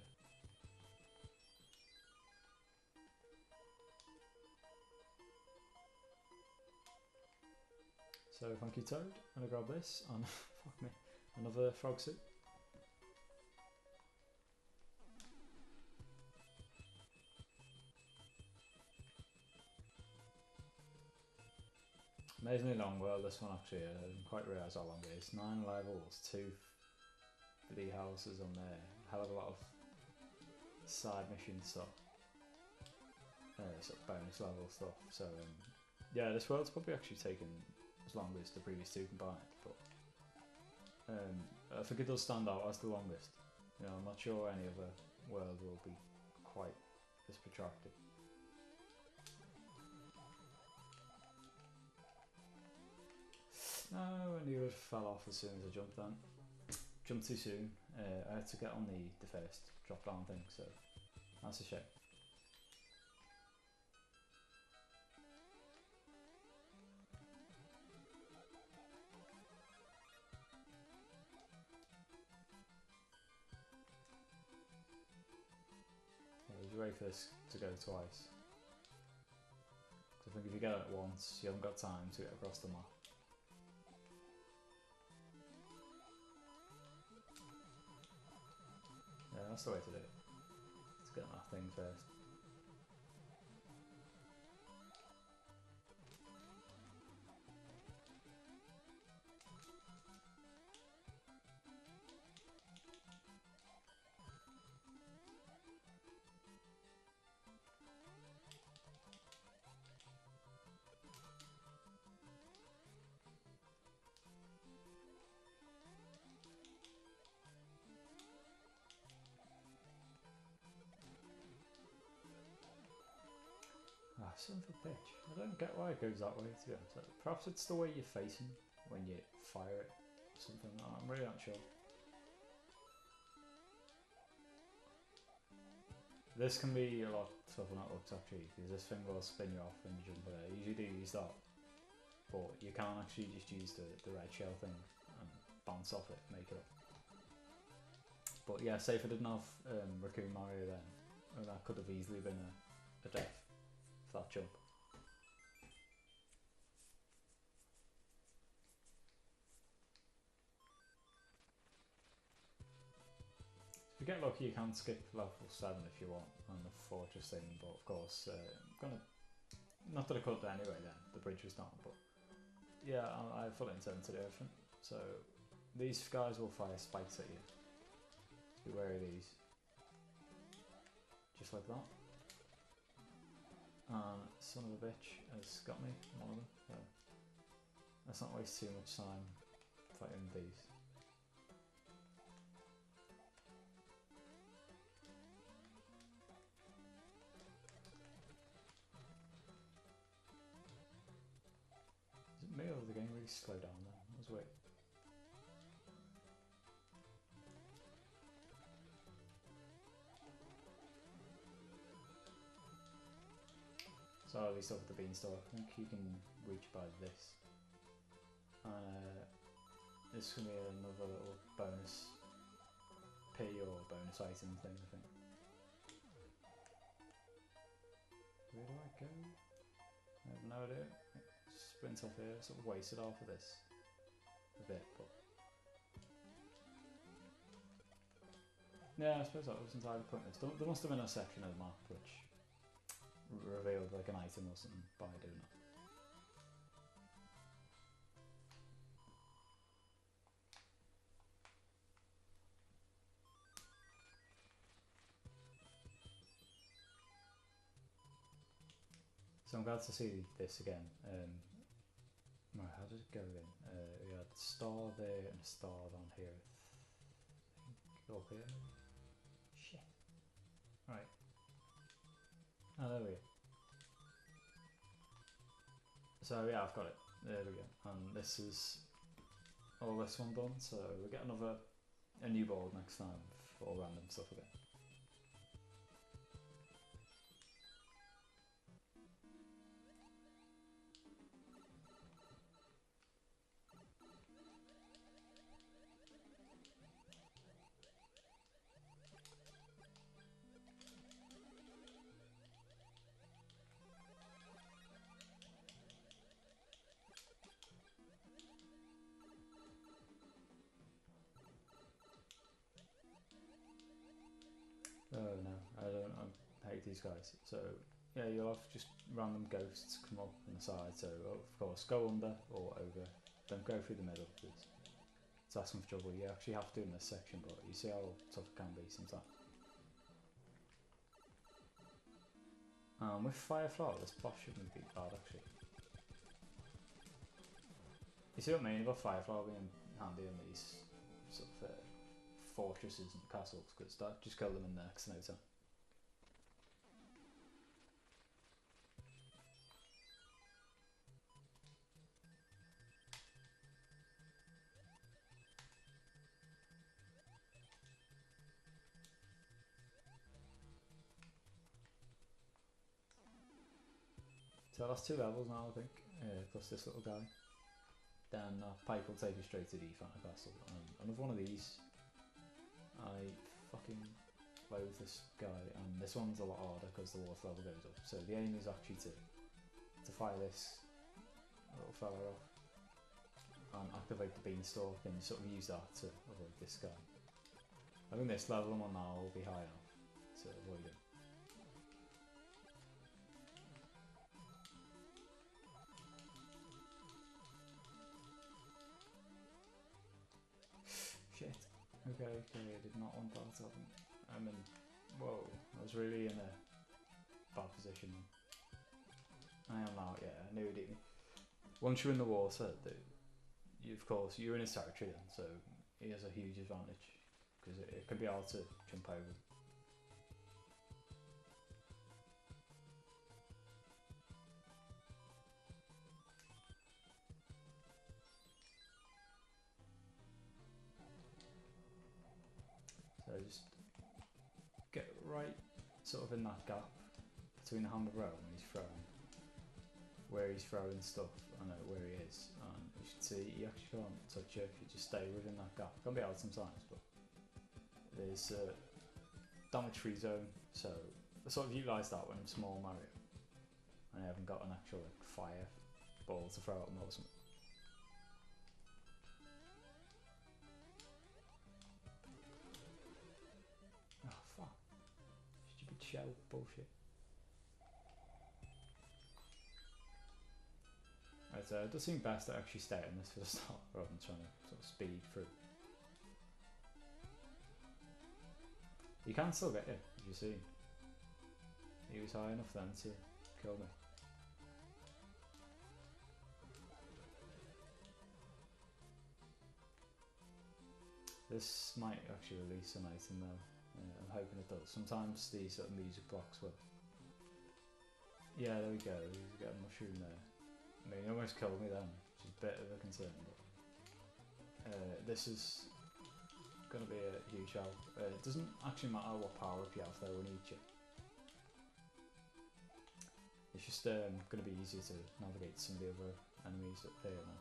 So thank you Toad, I'm gonna grab this and fuck me, another frog suit. Amazingly long world this one actually, I didn't quite realise how long it is. 9 levels, 2 bloody houses on there, hell of a lot of side mission stuff, sort of bonus level stuff, so yeah, this world's probably actually taken as long as the previous 2 combined, but I think it does stand out as the longest. You know, I'm not sure any other world will be quite this protracted. No, I knew it fell off as soon as I jumped down. Jumped too soon. I had to get on the first drop down thing, so that's a shame. Yeah, you wait for this to go twice. I think if you get it once, you haven't got time to get across the map. Yeah, that's the way to do it. Let's get that thing first. Ah, son of a bitch. I don't get why it goes that way, to be honest. Perhaps it's the way you're facing when you fire it or something. I'm really not sure. This can be a lot tougher than it looks actually, because this thing will spin you off when you jump there. I usually do use that, but you can actually just use the red shell thing and bounce off it, make it up. But yeah, say if I didn't have Raccoon Mario then, that could have easily been a death for that jump. If you get lucky, you can skip level 7 if you want on the fortress thing, but of course, not that I could anyway then, the bridge was down, but yeah, I fully intend to do everything. So these guys will fire spikes at you, so be wary of these, just like that. And son of a bitch has got me, one of them, so let's not waste too much time fighting these. slow down then. Let's wait. So at least over the beanstalk, I think you can reach by this. This is going to be another little bonus P or bonus item thing, I think. Where do I go? I have no idea. Sprint off here, sort of wasted half of this a bit, but yeah, I suppose that was entirely pointless. There must have been a section of the map which revealed like an item or something by doing that. So I'm glad to see this again. Right, how does it go again? We had star there and a star down here. Up here. Shit. Right. Oh, there we go. So yeah, I've got it. There we go. And this is all this one done. So we get a new board next time for all random stuff again. Oh no, I hate these guys. So yeah, you'll have just random ghosts come up on the side. So of course, go under or over. Don't go through the middle because it's asking for trouble. You actually have to in this section, but you see how tough it can be sometimes. With Fireflower, this boss shouldn't be bad actually. You see what I mean about Fireflower being handy in these sort of fortresses and castles, because that just kill them in the next no time. So that's 2 levels now, I think, plus this little guy. Then Pike will take you straight to the Final Castle. And with one of these, I fucking loathe this guy, and this one's a lot harder because the water level goes up. So the aim is actually to fire this little fella off and activate the beanstalk and sort of use that to avoid this guy. I think this level I'm on now will be high enough to avoid him. Shit. Okay, I did not want that to happen. I mean, whoa, I was really in a bad position. I am now, yeah, I knew it did me. Once you're in the water, of course, you're in his territory then, so he has a huge advantage, because it can be hard to jump over. So just get right sort of in that gap between the hammer row and he's throwing, where he's throwing stuff, I know where he is, and you should see you actually can't touch it if you just stay within that gap. It can be hard sometimes, but there's a damage free zone, so I sort of utilise that when I'm small Mario and I haven't got an actual like fire ball to throw at him or something. Oh fuck, stupid shell bullshit. Right, so it does seem best to actually stay in this for the start rather than trying to sort of speed through. You can still get it, as you see. He was high enough then to kill me. This might actually release an item though. I'm hoping it does. Sometimes these sort of music blocks will. Yeah, there we go. We get a mushroom there. I mean, he almost killed me then, which a bit of a concern, but this is going to be a huge help. It doesn't actually matter what power up you have though when you eat you. It's just going to be easier to navigate some of the other enemies up here now.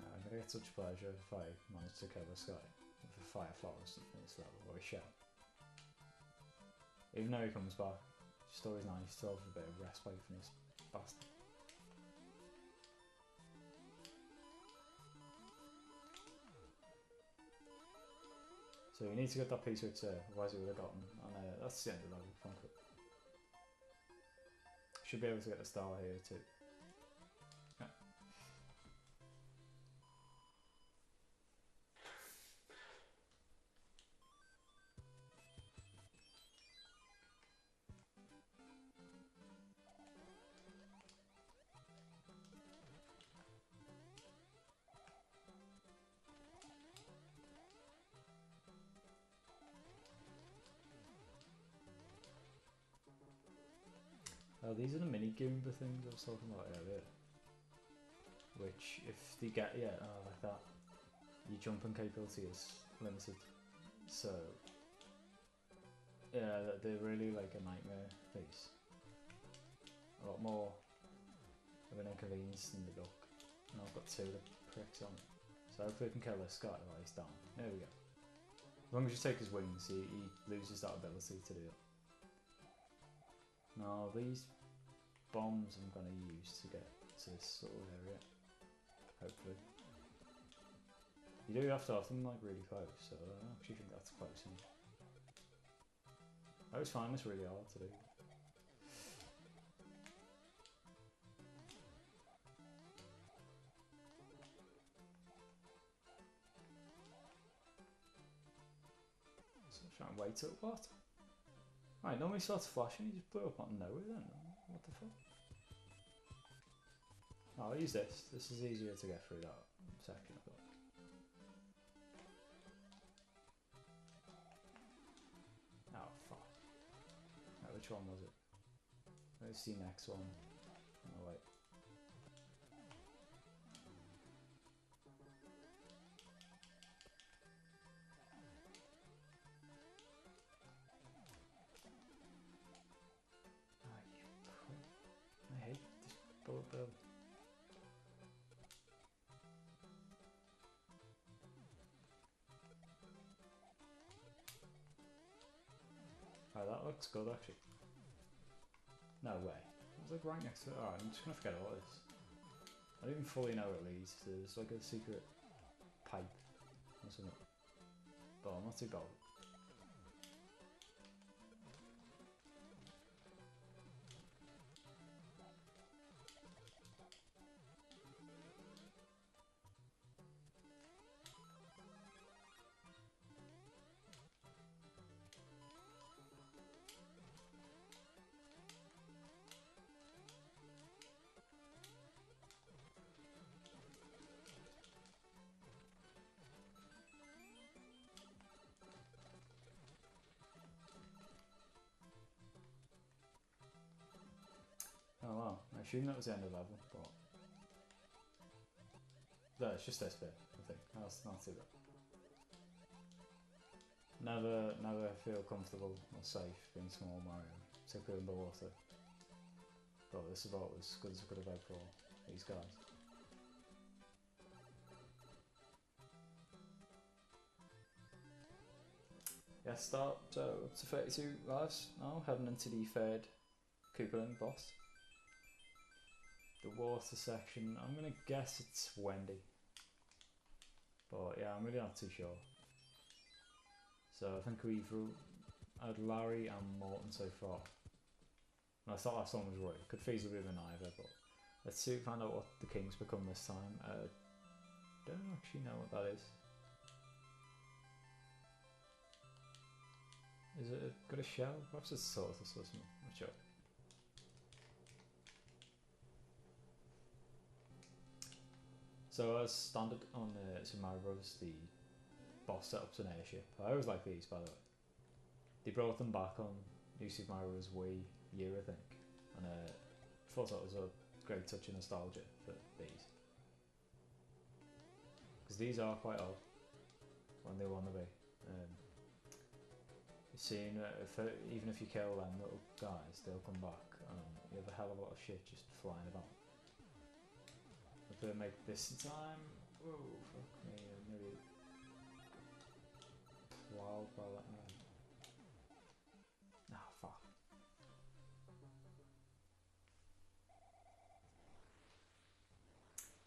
I'm going to get such pleasure if I manage to kill this guy with a fire forest at this level, or a shell. Even though he comes back, it's always nice to have a bit of respite from this bastard. So you need to get that piece which otherwise you would have gotten, and that's the end of the level, frankly. Should be able to get the star here too. Yeah. Oh, these are the mini Goomba things I was talking about earlier. Which, if they get like that, your jumping capability is limited. So, yeah, they're really like a nightmare piece. A lot more of an inconvenience than the duck. And I've got two of the pricks on it. So hopefully I can kill this guy while he's down. There we go. As long as you take his wings, he loses that ability to do it. Now these bombs I'm going to use to get to this sort of area, hopefully. You do have to have them like really close, so I don't actually think that's close enough. I always find this really hard to do. So I'm trying to wait till what? Right, normally starts flashing, you just blew up out of nowhere then. What the fuck? Oh, I'll use this. This is easier to get through that section, I thought. Oh, fuck. Right, which one was it? Let's see next one. Oh, wait. I hate this bullet bill. Oh, that looks good actually. No way. It was like right next to it. Oh, I'm just gonna forget all this. I don't even fully know where it leads. There's like a secret pipe or something. But I'm not too bothered. Oh wow, I assume that was the end of the level, but... No, it's just this bit, I think. That's not too bad. Never feel comfortable or safe being small Mario, particularly underwater. But this is about as good as I could have hoped for these guys. Yeah, start up to 32 lives now, heading into the third Koopaling boss. The water section, I'm gonna guess it's Wendy. But yeah, I'm really not too sure. So I think we've had Larry and Morton so far. And I thought last one was right. Could feasibly have been either, but let's see, find out what the kings become this time. Don't actually know what that is. Is it got a shell? Perhaps it's Tortoise or something. Not sure. So as standard on Super Mario Bros, the boss setup's an airship. I always like these, by the way. They brought them back on New Super Mario Bros. Wii U, I think, and thought that was a great touch of nostalgia for these, because these are quite old when they want to be. You've seen even if you kill them little guys, they'll come back, and you have a hell of a lot of shit just flying about. If they make this in time, whoa, fuck me, I nearly plowed by that man. Ah, fuck.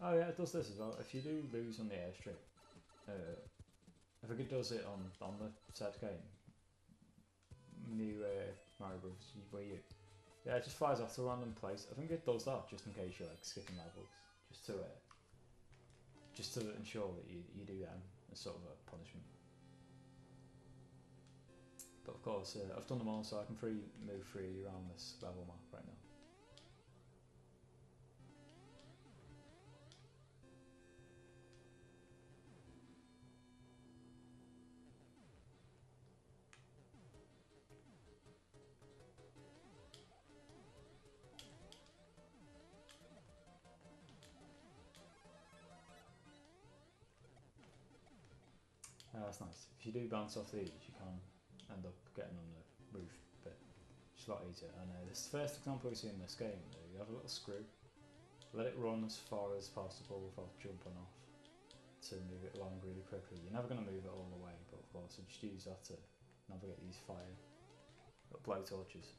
Oh yeah, it does this as well. If you do lose on the airstrip, I think it does it on the set game, new Mario Bros. Wii U. Yeah, it just flies off to a random place. I think it does that just in case you're like skipping levels, just to ensure that you do them as sort of a punishment. But of course, I've done them all, so I can move freely around this level map right now. That's nice. If you do bounce off these, you can end up getting on the roof, but it's a lot easier. And this first example we see in this game, you have a little screw, let it run as far as possible without jumping off to move it along really quickly. You're never going to move it all the way, but of course I just use that to navigate these fire blow torches.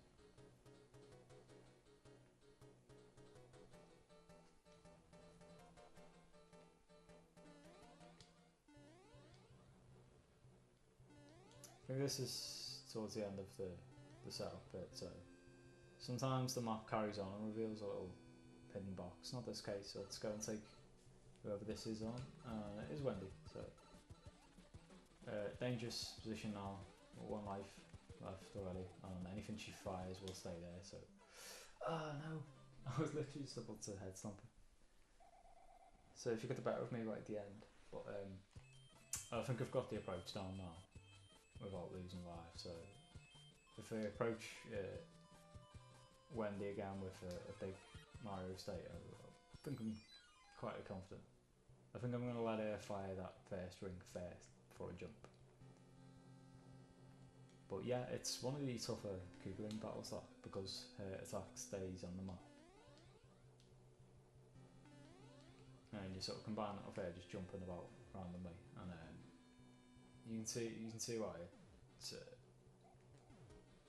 I think this is towards the end of the setup bit, so sometimes the map carries on and reveals a little hidden box. Not this case, so let's go and take whoever this is on. It is Wendy, so dangerous position now, 1 life left already, and anything she fires will stay there, so no, I was literally just about to head stomp her. So if you get the better of me right at the end, but I think I've got the approach down now without losing life. So if I approach Wendy again with a big Mario state, I think I'm quite confident. I think I'm going to let her fire that first ring first before I jump. But yeah, it's one of the tougher Koopaling battles, that, because her attack stays on the map. And you sort of combine that with her just jumping about randomly, and you can see why it's a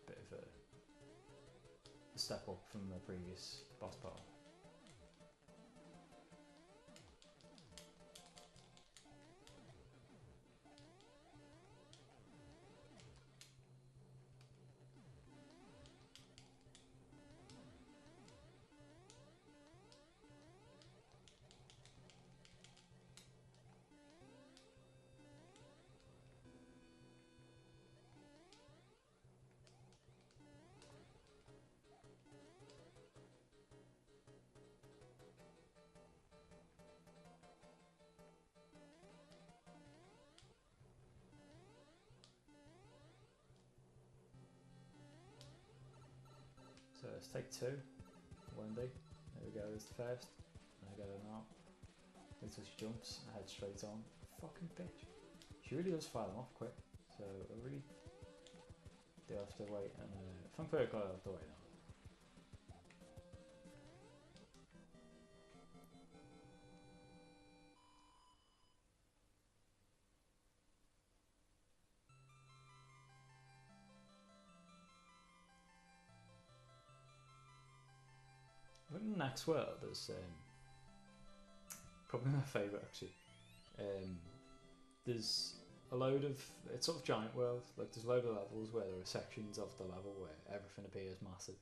bit of a step up from the previous boss battle. So let's take 2. Wendy. There we go, there's the first. And I go now. Until she jumps, I head straight on. Fucking bitch. She really does fire them off quick. So I really do have to wait, and thankfully I got out of the way now. I think the next world is probably my favourite actually. There's a load of, it's sort of giant world, like there's a load of levels where there are sections of the level where everything appears massive.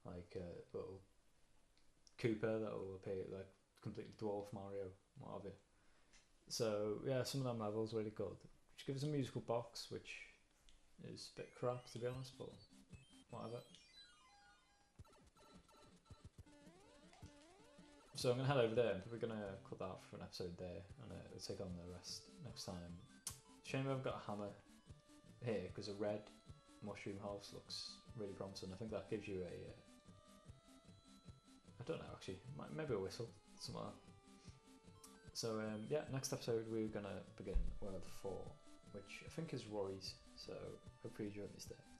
Like a little Koopa that will appear like completely dwarf Mario, what have you. So yeah, some of them levels really good, which gives a musical box, which is a bit crap to be honest, but whatever. So I'm going to head over there, and we're going to cut that out for an episode there, and we'll take on the rest next time. Shame I've got a hammer here, because a red mushroom house looks really promising. I think that gives you a... I don't know actually, maybe a whistle, something like that. So yeah, next episode we're going to begin World 4, which I think is Rory's, so hopefully you join us there.